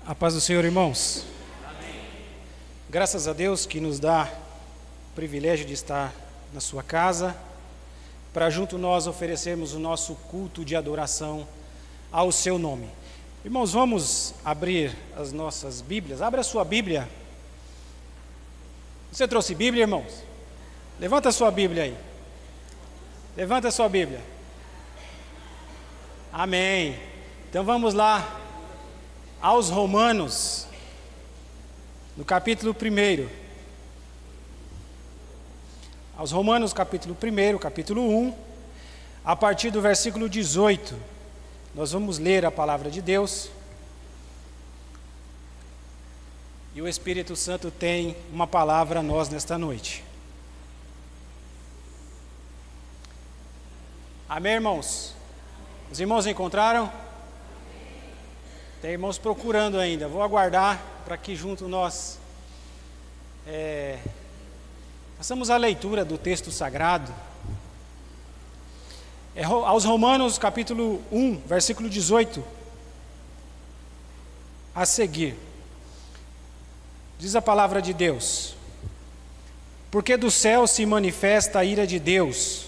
A paz do Senhor, irmãos. Amém. Graças a Deus que nos dá o privilégio de estar na sua casa, para junto nós oferecermos o nosso culto de adoração ao seu nome. Irmãos, vamos abrir as nossas Bíblias. Abra a sua Bíblia. Você trouxe Bíblia, irmãos? Levanta a sua Bíblia aí. Levanta a sua Bíblia. Amém. Então vamos lá aos Romanos, no capítulo 1. Aos Romanos, capítulo 1, capítulo 1, a partir do versículo 18, nós vamos ler a palavra de Deus. E o Espírito Santo tem uma palavra a nós nesta noite. Amém, irmãos? Os irmãos encontraram? Tem irmãos procurando ainda. Vou aguardar para que junto nós façamos a leitura do texto sagrado. Aos Romanos, capítulo 1, versículo 18. A seguir, diz a palavra de Deus: porque do céu se manifesta a ira de Deus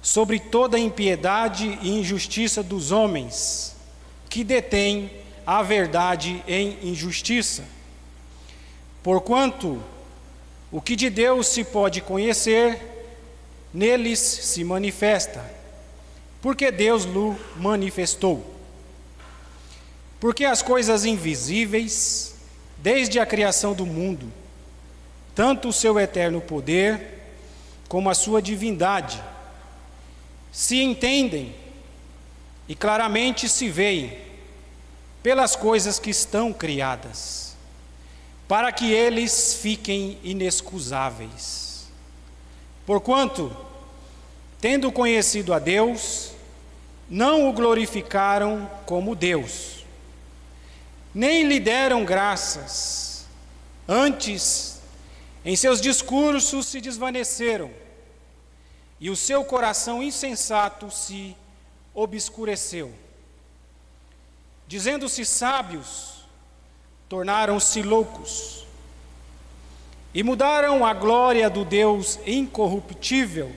sobre toda a impiedade e injustiça dos homens, que detém a verdade em injustiça. Porquanto o que de Deus se pode conhecer, neles se manifesta, porque Deus lhe manifestou. Porque as coisas invisíveis, desde a criação do mundo, tanto o seu eterno poder, como a sua divindade, se entendem e claramente se veem pelas coisas que estão criadas, para que eles fiquem inexcusáveis. Porquanto, tendo conhecido a Deus, não o glorificaram como Deus, nem lhe deram graças, antes, em seus discursos se desvaneceram, e o seu coração insensato se obscureceu. Dizendo-se sábios, tornaram-se loucos, e mudaram a glória do Deus incorruptível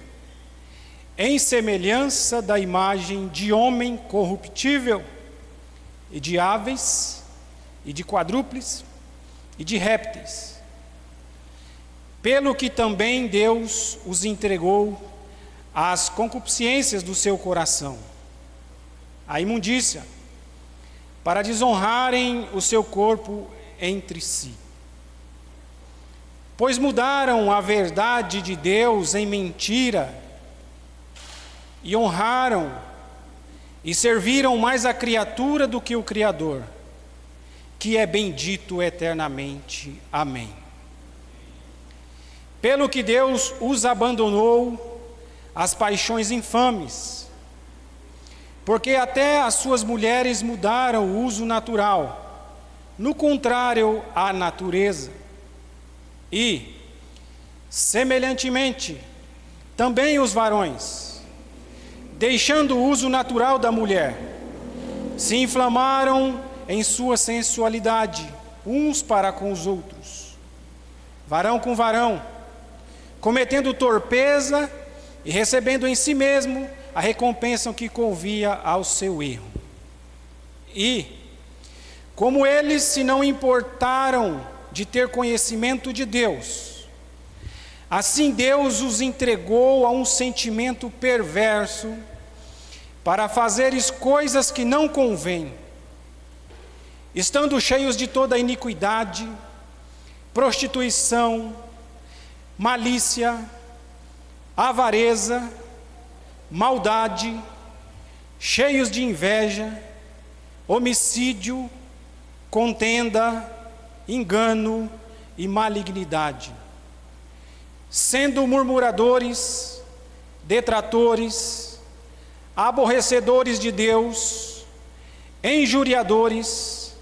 em semelhança da imagem de homem corruptível, e de aves, e de quadrúpedes, e de répteis. Pelo que também Deus os entregou às concupiscências do seu coração, a imundícia, para desonrarem o seu corpo entre si. Pois mudaram a verdade de Deus em mentira, e honraram e serviram mais a criatura do que o Criador, que é bendito eternamente. Amém. Pelo que Deus os abandonou às paixões infames, porque até as suas mulheres mudaram o uso natural, no contrário à natureza. E, semelhantemente, também os varões, deixando o uso natural da mulher, se inflamaram em sua sensualidade, uns para com os outros, varão com varão, cometendo torpeza e recebendo em si mesmo a recompensa que convia ao seu erro. E, como eles se não importaram de ter conhecimento de Deus, assim Deus os entregou a um sentimento perverso para fazeres coisas que não convêm, estando cheios de toda iniquidade, prostituição, malícia, avareza, maldade, cheios de inveja, homicídio, contenda, engano e malignidade, sendo murmuradores, detratores, aborrecedores de Deus, injuriadores,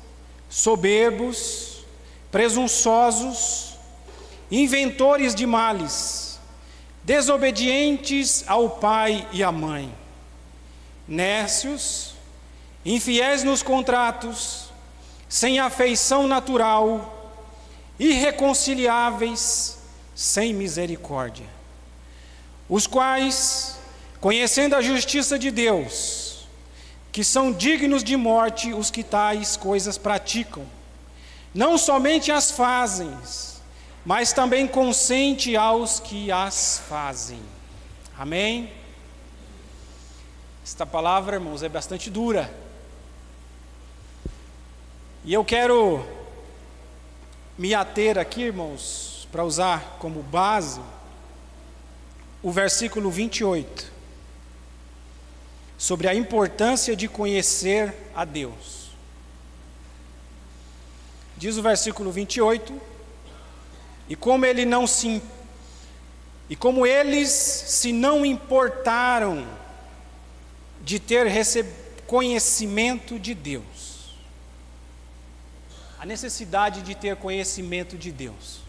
soberbos, presunçosos, inventores de males, desobedientes ao pai e à mãe, nécios, infiéis nos contratos, sem afeição natural, irreconciliáveis, sem misericórdia, os quais, conhecendo a justiça de Deus, que são dignos de morte os que tais coisas praticam, não somente as fazem, mas também consente aos que as fazem. Amém? Esta palavra, irmãos, é bastante dura. E eu quero me ater aqui, irmãos, para usar como base o versículo 28, sobre a importância de conhecer a Deus. Diz o versículo 28, e como eles se não importaram de ter conhecimento de Deus. A necessidade de ter conhecimento de Deus.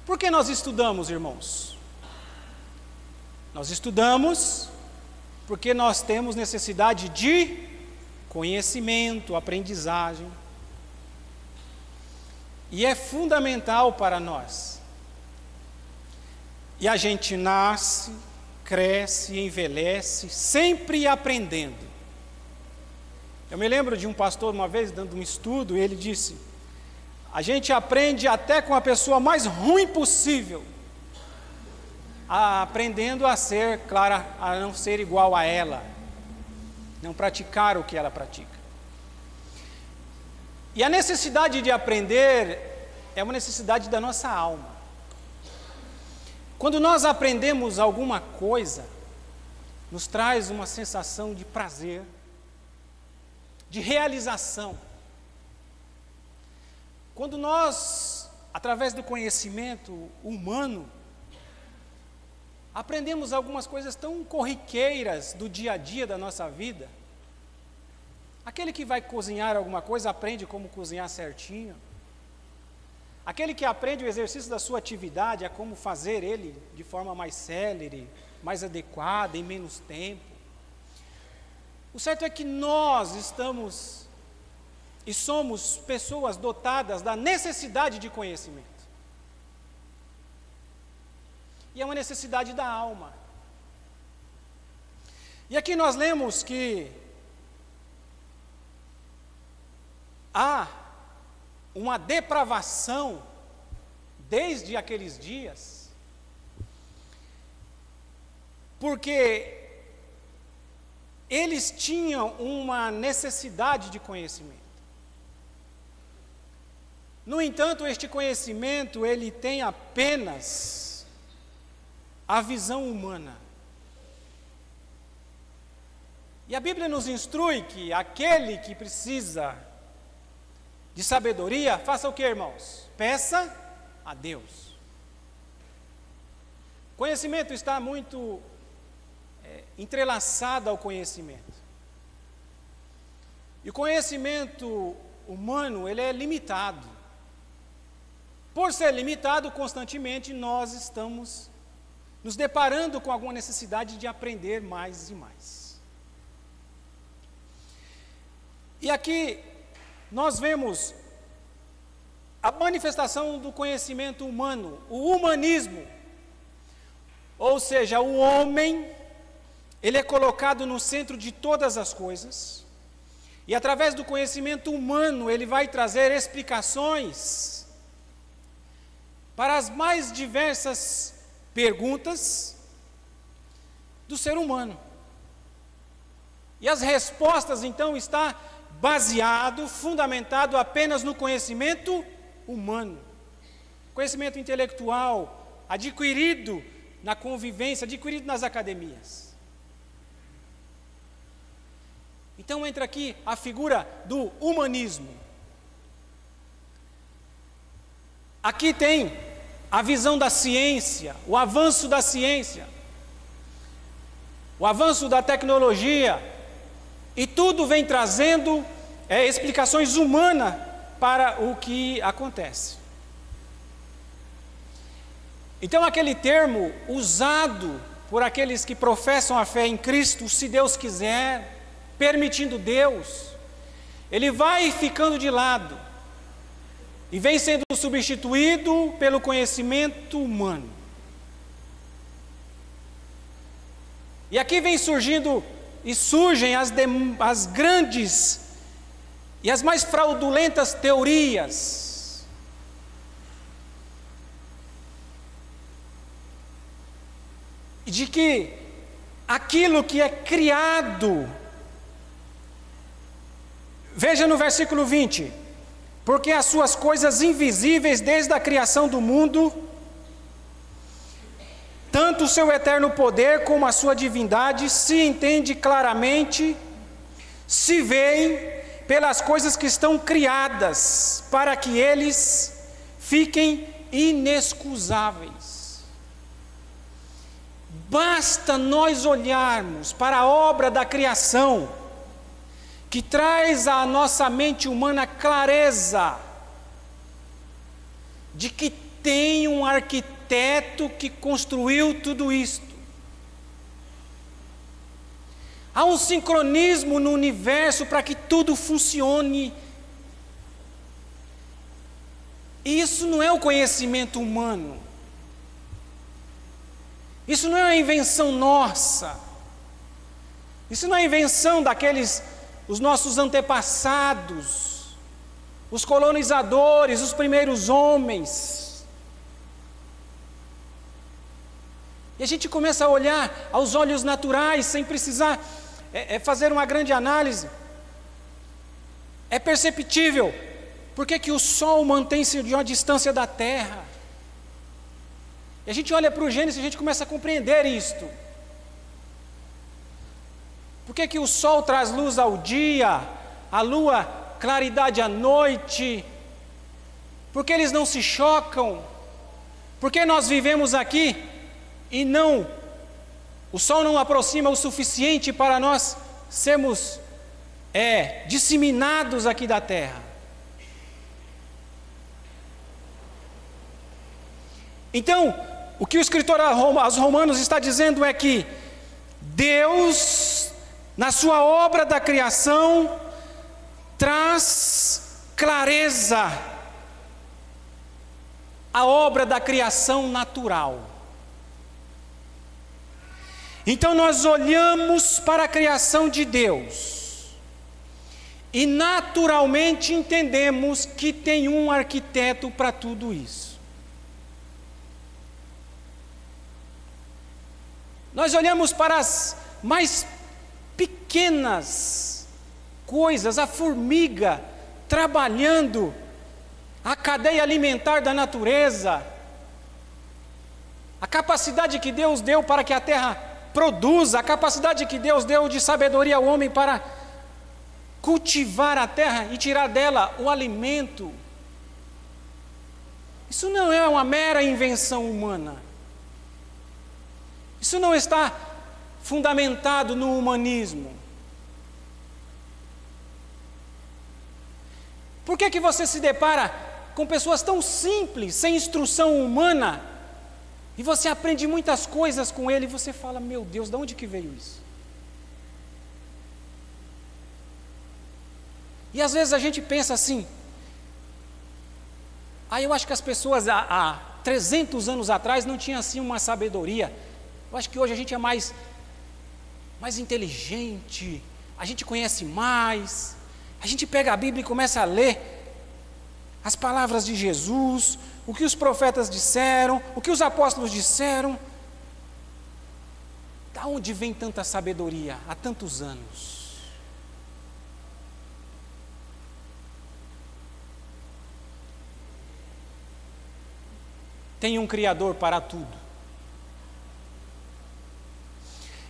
Por que nós estudamos, irmãos? Nós estudamos porque nós temos necessidade de conhecimento, aprendizagem. E é fundamental para nós. E a gente nasce, cresce, envelhece, sempre aprendendo. Eu me lembro de um pastor uma vez dando um estudo, e ele disse: a gente aprende até com a pessoa mais ruim possível, aprendendo a ser, claro, a não ser igual a ela, não praticar o que ela pratica. E a necessidade de aprender é uma necessidade da nossa alma. Quando nós aprendemos alguma coisa, nos traz uma sensação de prazer, de realização. Quando nós, através do conhecimento humano, aprendemos algumas coisas tão corriqueiras do dia a dia da nossa vida. Aquele que vai cozinhar alguma coisa aprende como cozinhar certinho. Aquele que aprende o exercício da sua atividade é como fazer ele de forma mais célere, mais adequada, em menos tempo. O certo é que nós estamos e somos pessoas dotadas da necessidade de conhecimento. E é uma necessidade da alma. E aqui nós lemos que há uma depravação desde aqueles dias, porque eles tinham uma necessidade de conhecimento. No entanto, este conhecimento, ele tem apenas a visão humana. E a Bíblia nos instrui que aquele que precisa de sabedoria, faça o que, irmãos? Peça a Deus. Conhecimento está muito entrelaçado ao conhecimento. E o conhecimento humano, ele é limitado. Por ser limitado, constantemente nós estamos nos deparando com alguma necessidade de aprender mais e mais. E aqui nós vemos a manifestação do conhecimento humano, o humanismo. Ou seja, o homem, ele é colocado no centro de todas as coisas, e através do conhecimento humano, ele vai trazer explicações para as mais diversas perguntas do ser humano. E as respostas, então, está baseado, fundamentado apenas no conhecimento humano, conhecimento intelectual, adquirido na convivência, adquirido nas academias. Então entra aqui a figura do humanismo. Aqui tem a visão da ciência, o avanço da ciência, o avanço da tecnologia, e tudo vem trazendo explicações humanas para o que acontece. Então aquele termo usado por aqueles que professam a fé em Cristo, se Deus quiser, permitindo Deus, ele vai ficando de lado e vem sendo substituído pelo conhecimento humano. E aqui vem surgindo e surgem as grandes e as mais fraudulentas teorias. De que aquilo que é criado, veja no versículo 20, porque as suas coisas invisíveis desde a criação do mundo, tanto o seu eterno poder como a sua divindade se entende claramente, se veem pelas coisas que estão criadas, para que eles fiquem inexcusáveis. Basta nós olharmos para a obra da criação, que traz à nossa mente humana clareza de que tem um arquiteto que construiu tudo isto. Há um sincronismo no universo para que tudo funcione. Isso não é o conhecimento humano. Isso não é uma invenção nossa. Isso não é invenção os nossos antepassados, os colonizadores, os primeiros homens. E a gente começa a olhar aos olhos naturais, sem precisar fazer uma grande análise. É perceptível por que o Sol mantém-se de uma distância da Terra. E a gente olha para o Gênesis e a gente começa a compreender isto. Por que o Sol traz luz ao dia, a Lua claridade à noite? Por que eles não se chocam? Por que nós vivemos aqui e o Sol não aproxima o suficiente para nós sermos disseminados aqui da Terra? Então, o que o escritor aos Romanos está dizendo é que Deus, na sua obra da criação, traz clareza à obra da criação natural. Então nós olhamos para a criação de Deus e naturalmente entendemos que tem um arquiteto para tudo isso. Nós olhamos para as mais pequenas coisas, a formiga trabalhando a cadeia alimentar da natureza, a capacidade que Deus deu para que a terra produza, a capacidade que Deus deu de sabedoria ao homem para cultivar a terra e tirar dela o alimento. Isso não é uma mera invenção humana. Isso não está fundamentado no humanismo. Por que você se depara com pessoas tão simples, sem instrução humana, e você aprende muitas coisas com ele e você fala, meu Deus, de onde que veio isso? E às vezes a gente pensa assim, eu acho que as pessoas há 300 anos atrás não tinham assim uma sabedoria. Eu acho que hoje a gente é mais inteligente, a gente conhece mais, a gente pega a Bíblia e começa a ler as palavras de Jesus, o que os profetas disseram, o que os apóstolos disseram. Da onde vem tanta sabedoria há tantos anos? Tem um Criador para tudo.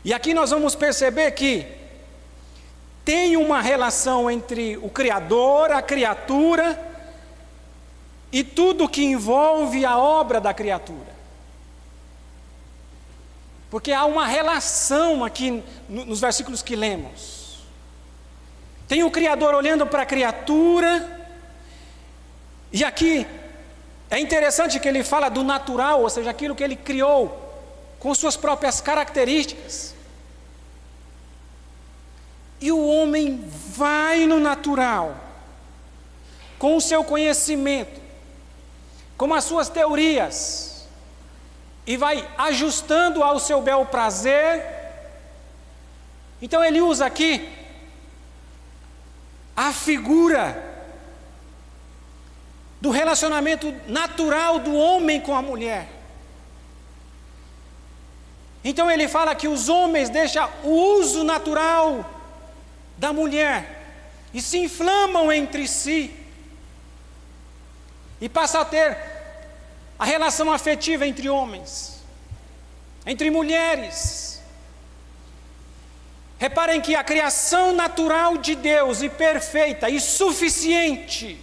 E aqui nós vamos perceber que tem uma relação entre o Criador, a criatura e tudo que envolve a obra da criatura. Porque há uma relação aqui nos versículos que lemos. Tem o Criador olhando para a criatura, e aqui é interessante que ele fala do natural, ou seja, aquilo que ele criou com suas próprias características. E o homem vai no natural, com o seu conhecimento, com as suas teorias, e vai ajustando ao seu bel prazer. Então ele usa aqui a figura do relacionamento natural do homem com a mulher. Então ele fala que os homens deixam o uso natural da mulher e se inflamam entre si e passam a ter a relação afetiva entre homens, entre mulheres. Reparem que a criação natural de Deus, e perfeita e suficiente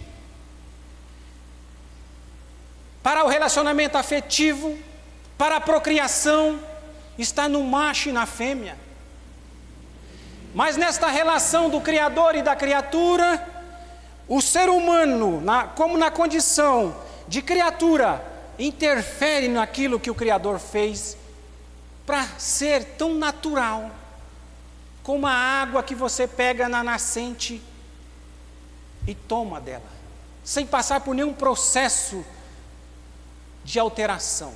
para o relacionamento afetivo, para a procriação, está no macho e na fêmea. Mas nesta relação do Criador e da criatura, o ser humano, como na condição de criatura, interfere naquilo que o Criador fez para ser tão natural como a água que você pega na nascente e toma dela, sem passar por nenhum processo de alteração.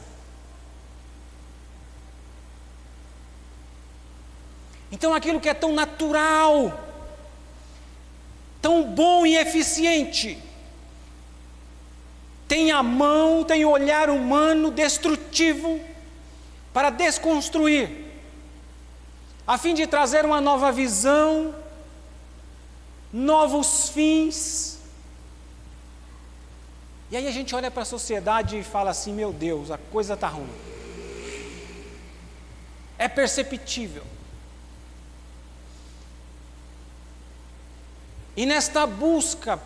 Então aquilo que é tão natural, tão bom e eficiente, tem a mão, tem o olhar humano destrutivo para desconstruir, a fim de trazer uma nova visão, novos fins. E aí a gente olha para a sociedade e fala assim: meu Deus, a coisa está ruim. É perceptível. E nesta busca,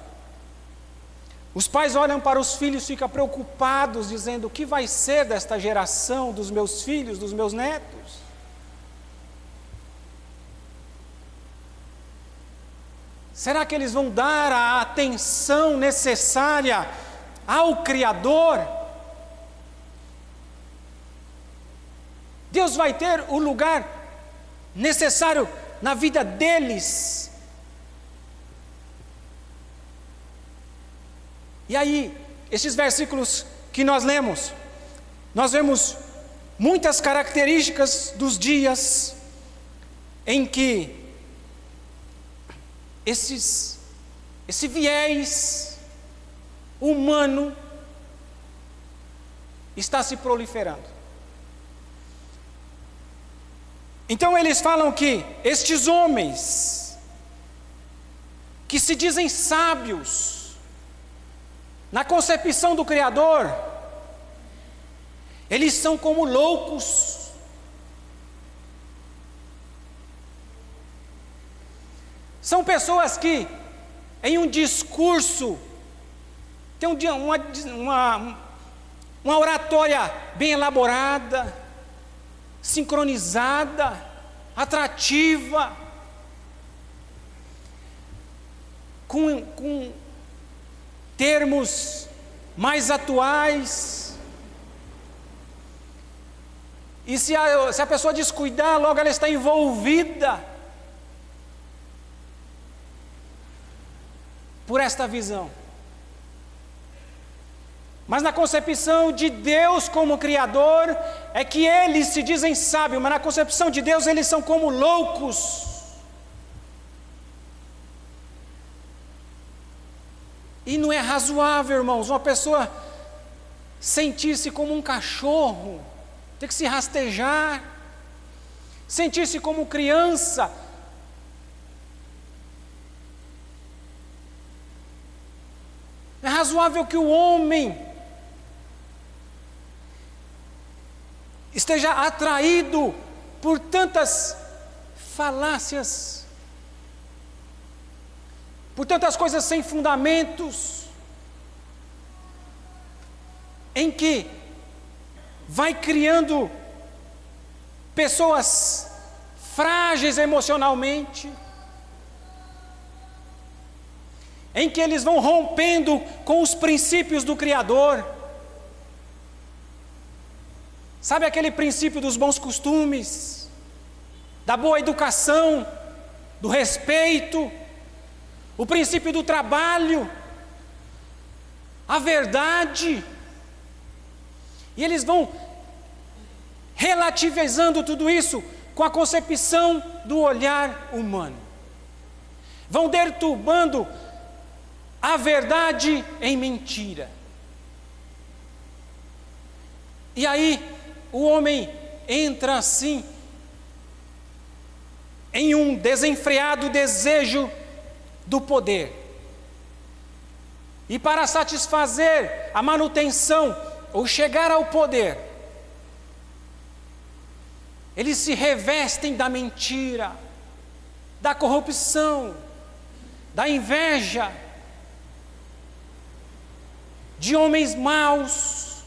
os pais olham para os filhos, ficam preocupados, dizendo: o que vai ser desta geração, dos meus filhos, dos meus netos? Será que eles vão dar a atenção necessária ao Criador? Deus vai ter o lugar necessário na vida deles? E aí, esses versículos que nós lemos, nós vemos muitas características dos dias em que esse viés humano está se proliferando. Então eles falam que estes homens que se dizem sábios na concepção do Criador, eles são como loucos. São pessoas que, em um discurso, tem uma oratória bem elaborada, sincronizada, atrativa, com termos mais atuais. E se a pessoa descuidar, logo ela está envolvida por esta visão. Mas na concepção de Deus como Criador, é que eles se dizem sábios, mas na concepção de Deus eles são como loucos. E não é razoável, irmãos, uma pessoa sentir-se como um cachorro, ter que se rastejar, sentir-se como criança. É razoável que o homem esteja atraído por tantas falácias, por tantas coisas sem fundamentos, em que vai criando pessoas frágeis emocionalmente, em que eles vão rompendo com os princípios do Criador. Sabe aquele princípio dos bons costumes, da boa educação, do respeito, o princípio do trabalho, a verdade. E eles vão relativizando tudo isso com a concepção do olhar humano. Vão deturpando a verdade em mentira. E aí o homem entra assim em um desenfreado desejo do poder. E para satisfazer a manutenção ou chegar ao poder, eles se revestem da mentira, da corrupção, da inveja, de homens maus,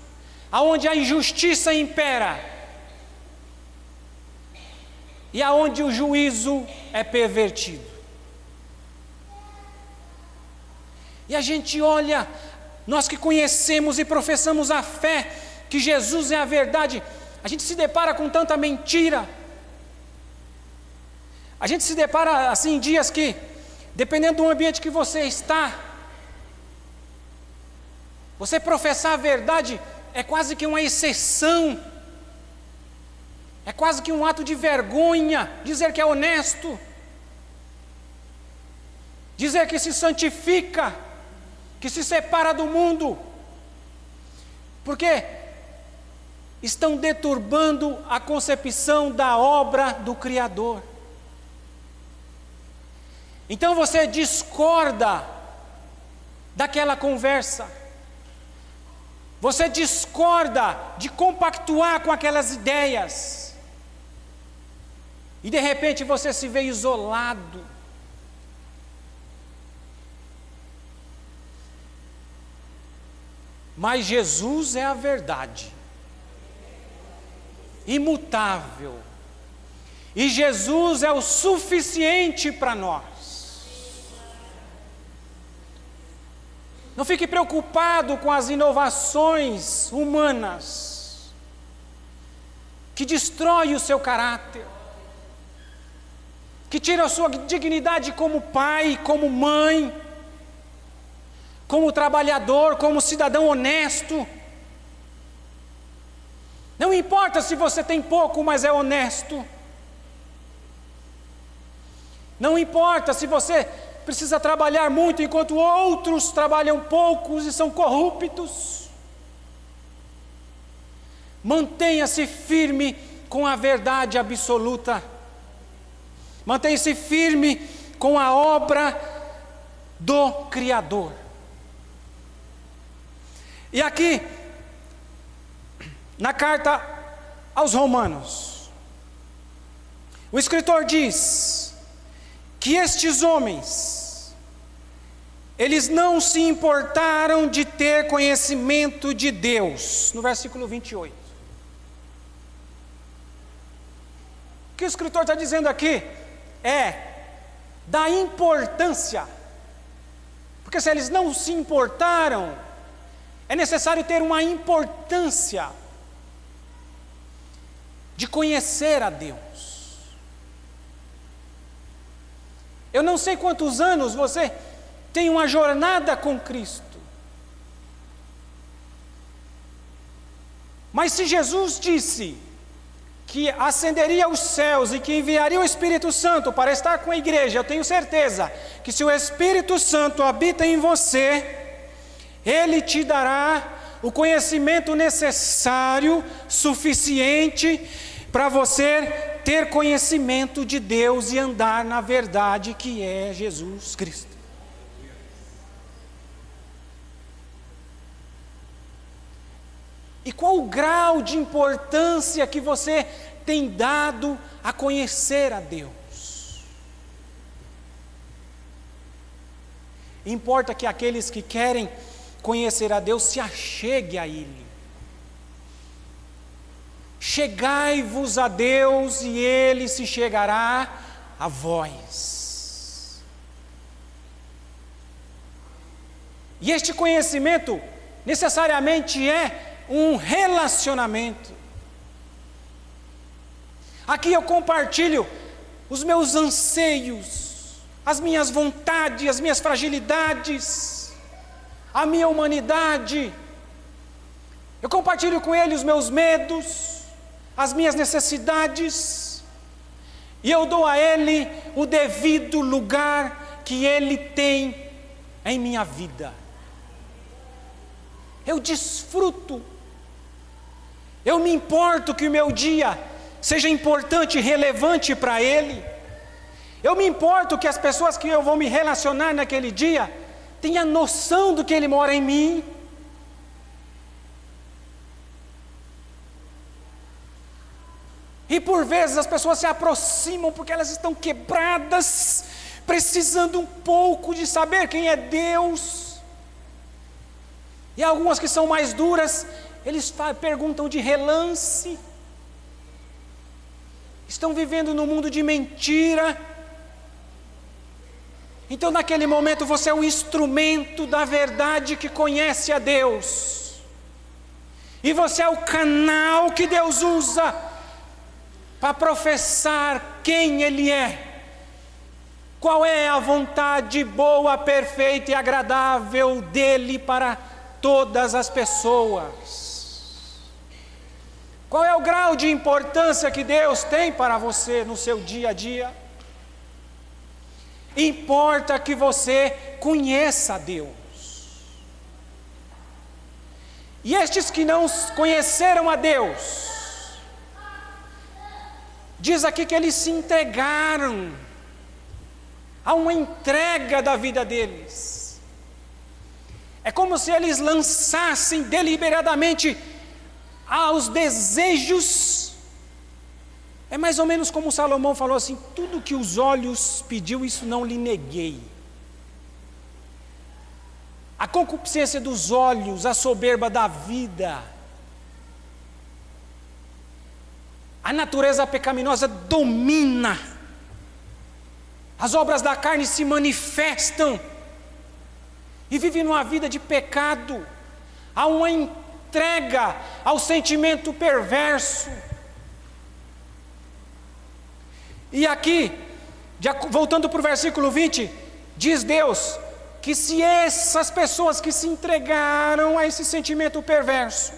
aonde a injustiça impera e aonde o juízo é pervertido. E a gente olha, nós que conhecemos e professamos a fé, que Jesus é a verdade, a gente se depara com tanta mentira. A gente se depara assim em dias que, dependendo do ambiente que você está, você professar a verdade é quase que uma exceção, é quase que um ato de vergonha, dizer que é honesto, dizer que se santifica, que se separa do mundo, porque estão deturbando a concepção da obra do Criador. Então você discorda daquela conversa, você discorda de compactuar com aquelas ideias, e de repente você se vê isolado. Mas Jesus é a verdade, imutável, e Jesus é o suficiente para nós. Não fique preocupado com as inovações humanas, que destroem o seu caráter, que tiram a sua dignidade como pai, como mãe, como trabalhador, como cidadão honesto. Não importa se você tem pouco, mas é honesto. Não importa se você precisa trabalhar muito, enquanto outros trabalham poucos e são corruptos. Mantenha-se firme com a verdade absoluta. Mantenha-se firme com a obra do Criador. E aqui, na carta aos Romanos, o escritor diz que estes homens, eles não se importaram de ter conhecimento de Deus, no versículo 28. O que o escritor está dizendo aqui é da importância, porque se eles não se importaram, é necessário ter uma importância de conhecer a Deus. Eu não sei quantos anos você tem uma jornada com Cristo, mas se Jesus disse que ascenderia aos céus e que enviaria o Espírito Santo para estar com a igreja, eu tenho certeza que se o Espírito Santo habita em você, Ele te dará o conhecimento necessário, suficiente, para você ter conhecimento de Deus e andar na verdade que é Jesus Cristo. E qual o grau de importância que você tem dado a conhecer a Deus? Importa que aqueles que querem conhecer a Deus se achegue a Ele. Chegai-vos a Deus e Ele se chegará a vós. E este conhecimento necessariamente é um relacionamento. Aqui eu compartilho os meus anseios, as minhas vontades, as minhas fragilidades, a minha humanidade. Eu compartilho com Ele os meus medos, as minhas necessidades, e eu dou a Ele o devido lugar que Ele tem em minha vida. Eu desfruto, eu me importo que o meu dia seja importante e relevante para Ele. Eu me importo que as pessoas que eu vou me relacionar naquele dia tenham noção do que Ele mora em mim. E por vezes as pessoas se aproximam porque elas estão quebradas, precisando um pouco de saber quem é Deus. E algumas que são mais duras, eles perguntam de relance. Estão vivendo num mundo de mentira. Então naquele momento você é um instrumento da verdade que conhece a Deus. E você é o canal que Deus usa para professar quem Ele é, qual é a vontade boa, perfeita e agradável dEle para todas as pessoas. Qual é o grau de importância que Deus tem para você no seu dia a dia? Importa que você conheça a Deus. E estes que não conheceram a Deus, diz aqui que eles se entregaram a uma entrega da vida deles. É como se eles lançassem deliberadamente aos desejos. É mais ou menos como Salomão falou assim: tudo que os olhos pediu, isso não lhe neguei. A concupiscência dos olhos, a soberba da vida, a natureza pecaminosa domina, as obras da carne se manifestam, e vive numa vida de pecado, há uma entrega ao sentimento perverso. E aqui, voltando para o versículo 20, diz Deus que se essas pessoas que se entregaram a esse sentimento perverso,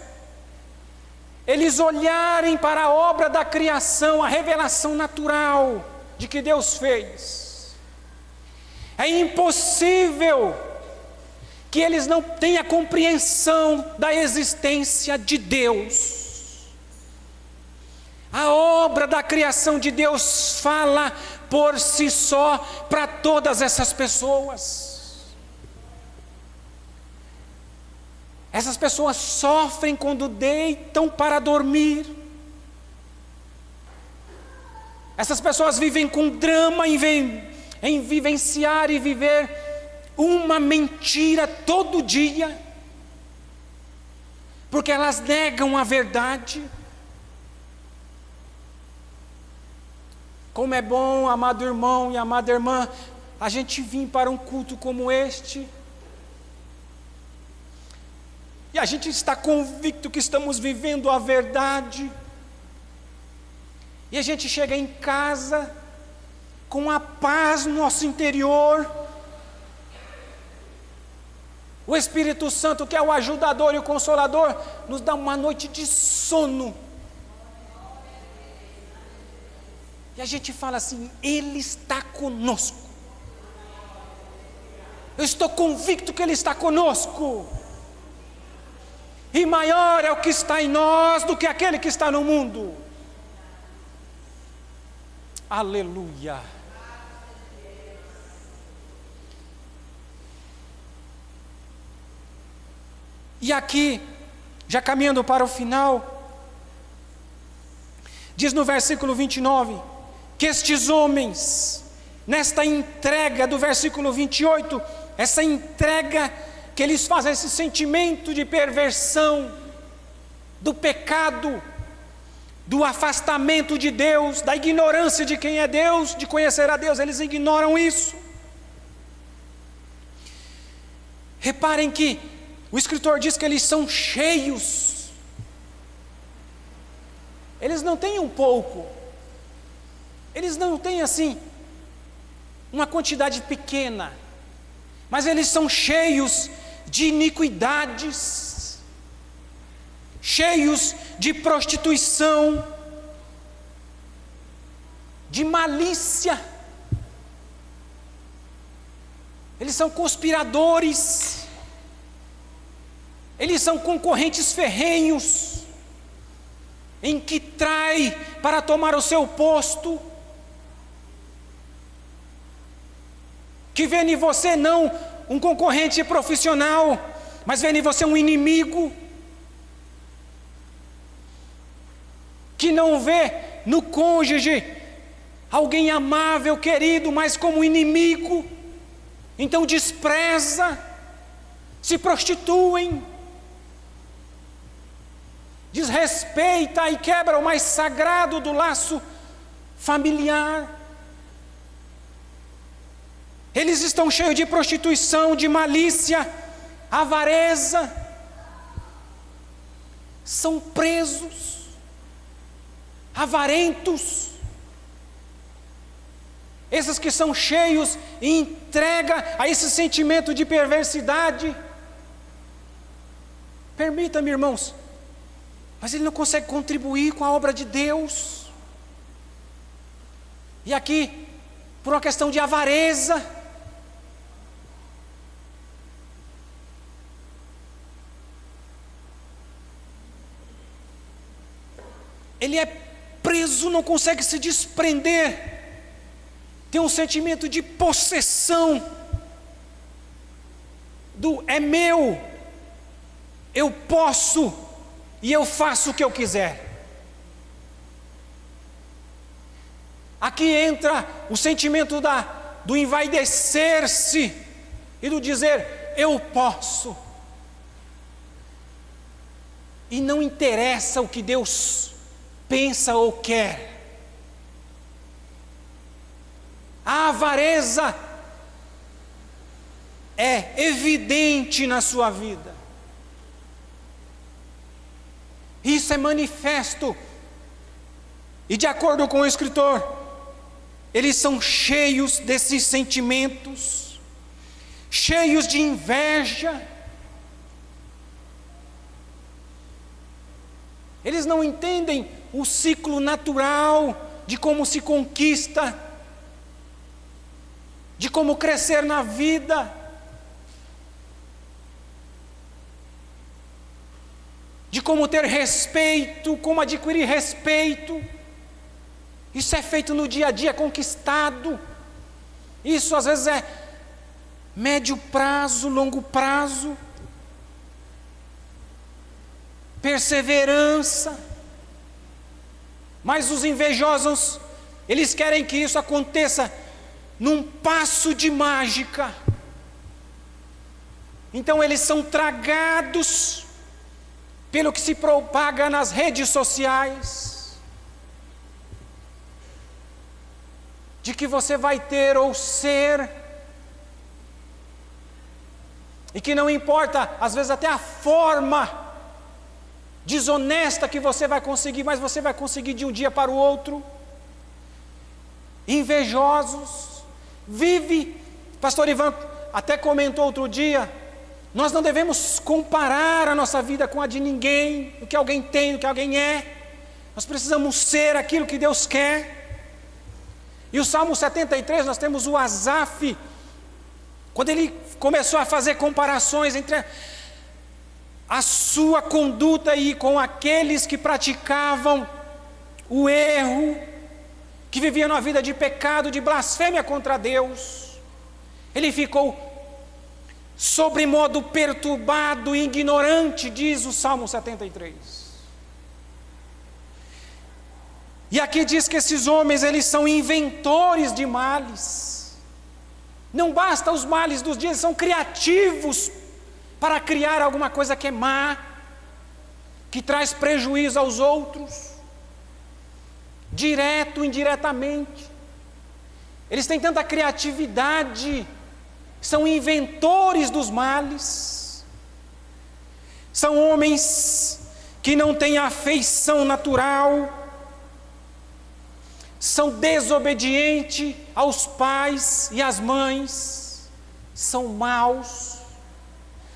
eles olharem para a obra da criação, a revelação natural de que Deus fez, é impossível que eles não tenham compreensão da existência de Deus. A obra da criação de Deus fala por si só para todas essas pessoas. Essas pessoas sofrem quando deitam para dormir. Essas pessoas vivem com drama em vivenciar e viver uma mentira todo dia, porque elas negam a verdade. Como é bom, amado irmão e amada irmã, a gente vir para um culto como este, e a gente está convicto que estamos vivendo a verdade, e a gente chega em casa com a paz no nosso interior. O Espírito Santo, que é o ajudador e o consolador, nos dá uma noite de sono. E a gente fala assim: Ele está conosco. Eu estou convicto que Ele está conosco. E maior é o que está em nós do que aquele que está no mundo. Aleluia. E aqui, já caminhando para o final, diz no versículo 29, que estes homens, nesta entrega do versículo 28, essa entrega que eles fazem, esse sentimento de perversão, do pecado, do afastamento de Deus, da ignorância de quem é Deus, de conhecer a Deus, eles ignoram isso. Reparem que o escritor diz que eles são cheios. Eles não têm um pouco. Eles não têm assim uma quantidade pequena, mas eles são cheios de iniquidades, cheios de prostituição, de malícia. Eles são conspiradores, eles são concorrentes ferrenhos, em que trai para tomar o seu posto, que vê em você não um concorrente profissional, mas vê em você um inimigo, que não vê no cônjuge alguém amável, querido, mas como inimigo, então despreza, se prostituem, desrespeita e quebra o mais sagrado do laço familiar. Eles estão cheios de prostituição, de malícia, avareza, são presos, avarentos, esses que são cheios e entrega a esse sentimento de perversidade. Permita-me, irmãos, mas ele não consegue contribuir com a obra de Deus. E aqui, por uma questão de avareza, ele é preso, não consegue se desprender, tem um sentimento de possessão, do é meu, eu posso, e eu faço o que eu quiser. Aqui entra o sentimento do envaidecer-se e do dizer, eu posso. E não interessa o que Deus pensa ou quer. A avareza é evidente na sua vida. Isso é manifesto. E de acordo com o escritor, eles são cheios desses sentimentos, cheios de inveja. Eles não entendem o ciclo natural de como se conquista, de como crescer na vida, de como ter respeito, como adquirir respeito. Isso é feito no dia a dia, conquistado. Isso às vezes é médio prazo, longo prazo, perseverança. Mas os invejosos, eles querem que isso aconteça num passo de mágica. Então eles são tragados pelo que se propaga nas redes sociais, de que você vai ter ou ser, e que não importa, às vezes até a forma desonesta que você vai conseguir, mas você vai conseguir de um dia para o outro. Invejosos, pastor Ivan até comentou outro dia, nós não devemos comparar a nossa vida com a de ninguém, o que alguém tem, o que alguém é. Nós precisamos ser aquilo que Deus quer. E o Salmo 73, nós temos o Asaf, quando ele começou a fazer comparações entre a sua conduta e com aqueles que praticavam o erro, que viviam uma vida de pecado, de blasfêmia contra Deus. Ele ficou sobremodo perturbado e ignorante, diz o Salmo 73. E aqui diz que esses homens, eles são inventores de males. Não basta os males dos dias, eles são criativos para criar alguma coisa que é má, que traz prejuízo aos outros, direto ou indiretamente. Eles têm tanta criatividade, são inventores dos males, são homens que não têm afeição natural, são desobedientes aos pais e às mães, são maus,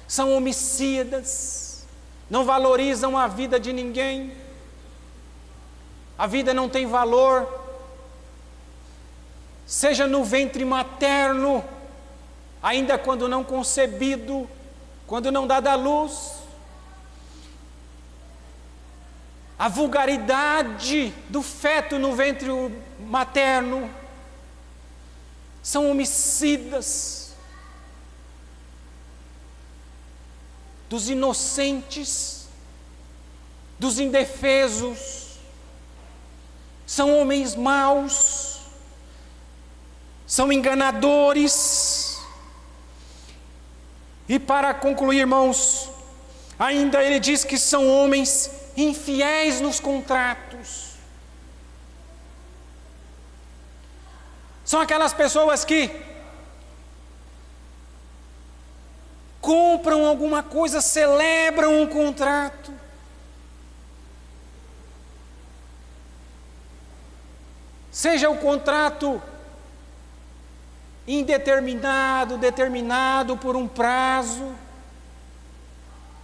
são homicidas, não valorizam a vida de ninguém, a vida não tem valor, seja no ventre materno, ainda quando não concebido, quando não dada à luz, a vulgaridade do feto no ventre materno, são homicidas, dos inocentes, dos indefesos, são homens maus, são enganadores. E para concluir, irmãos, ainda ele diz que são homens infiéis nos contratos. São aquelas pessoas que compram alguma coisa, celebram um contrato, seja o contrato indeterminado, determinado por um prazo,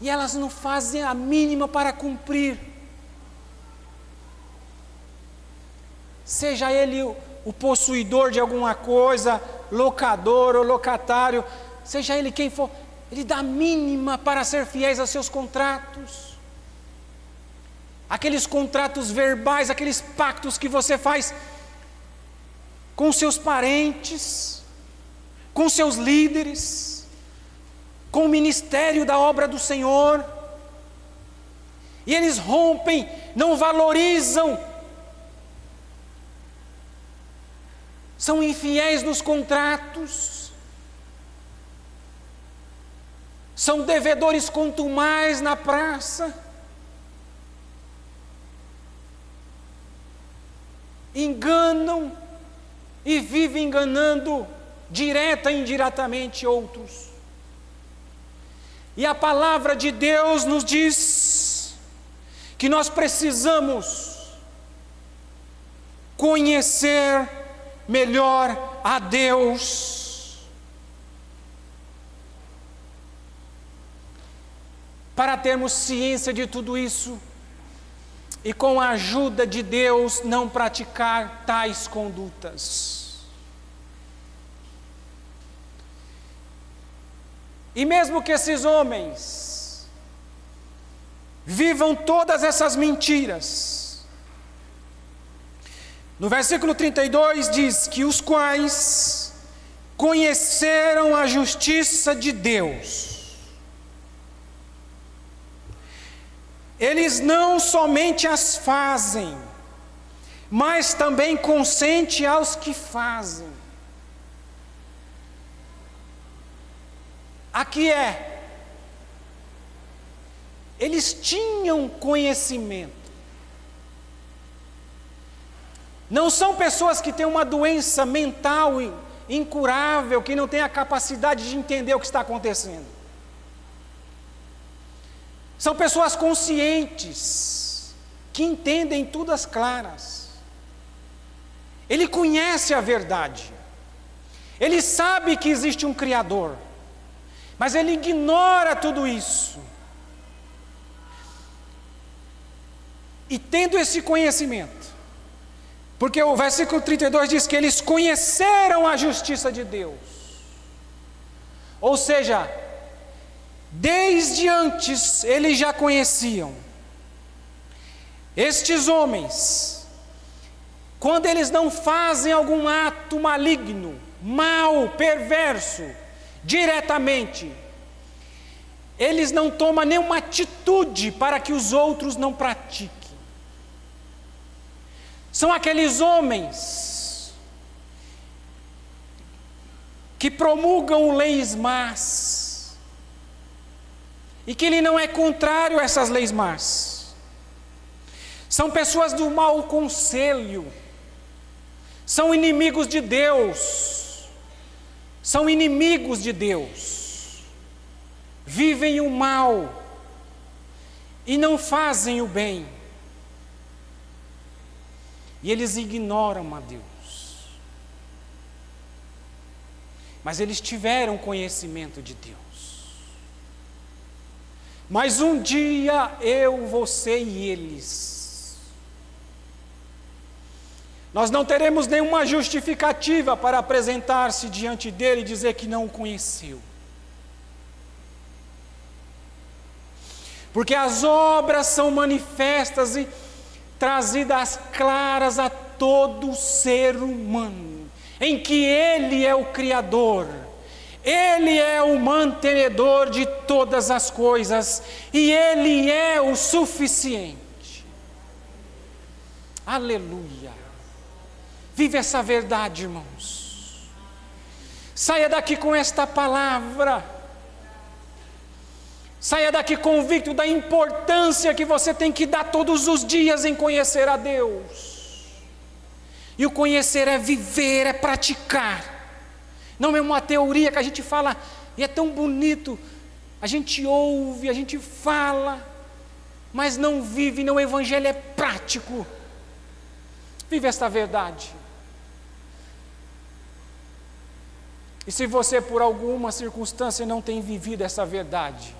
e elas não fazem a mínima para cumprir. Seja ele o possuidor de alguma coisa, locador ou locatário, seja ele quem for, ele dá a mínima para ser fiéis aos seus contratos. Aqueles contratos verbais, aqueles pactos que você faz com seus parentes, com seus líderes, com o ministério da obra do Senhor, e eles rompem, não valorizam, são infiéis nos contratos, são devedores contumazes na praça, enganam e vivem enganando direta e indiretamente outros. E a palavra de Deus nos diz que nós precisamos conhecer melhor a Deus, para termos ciência de tudo isso e com a ajuda de Deus não praticar tais condutas. E mesmo que esses homens vivam todas essas mentiras, no versículo 32 diz que os quais conheceram a justiça de Deus, eles não somente as fazem, mas também consentem aos que fazem. Aqui eles tinham conhecimento. Não são pessoas que têm uma doença mental incurável, que não têm a capacidade de entender o que está acontecendo. São pessoas conscientes, que entendem tudo às claras. Ele conhece a verdade. Ele sabe que existe um Criador, mas ele ignora tudo isso. E tendo esse conhecimento, porque o versículo 32 diz que eles conheceram a justiça de Deus. Ou seja, desde antes eles já conheciam. Estes homens, quando eles não fazem algum ato maligno, mau, perverso, diretamente, eles não tomam nenhuma atitude para que os outros não pratiquem. São aqueles homens que promulgam leis más e que ele não é contrário a essas leis más. São pessoas do mau conselho, são inimigos de Deus, são inimigos de Deus, vivem o mal e não fazem o bem. E eles ignoram a Deus. mas eles tiveram conhecimento de Deus. Mas um dia eu, você e eles, nós não teremos nenhuma justificativa para apresentar-se diante dele e dizer que não o conheceu. Porque as obras são manifestas e trazidas claras a todo ser humano, em que ele é o Criador, ele é o mantenedor de todas as coisas, e ele é o suficiente. Aleluia! Vive essa verdade, irmãos. Saia daqui com esta palavra. Saia daqui convicto da importância que você tem que dar todos os dias em conhecer a Deus. E o conhecer é viver, é praticar. Não é uma teoria que a gente fala e é tão bonito. A gente ouve, a gente fala, mas não vive, não. O evangelho é prático. Vive esta verdade. E se você por alguma circunstância não tem vivido essa verdade,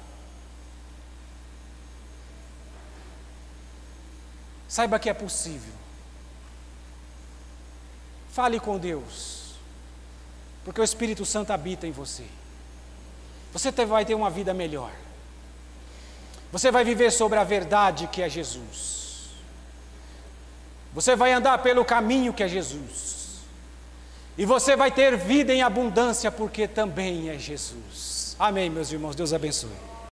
saiba que é possível. Fale com Deus, porque o Espírito Santo habita em você. Você vai ter uma vida melhor. Você vai viver sobre a verdade que é Jesus. Você vai andar pelo caminho que é Jesus. E você vai ter vida em abundância, porque também é Jesus. Amém, meus irmãos. Deus abençoe.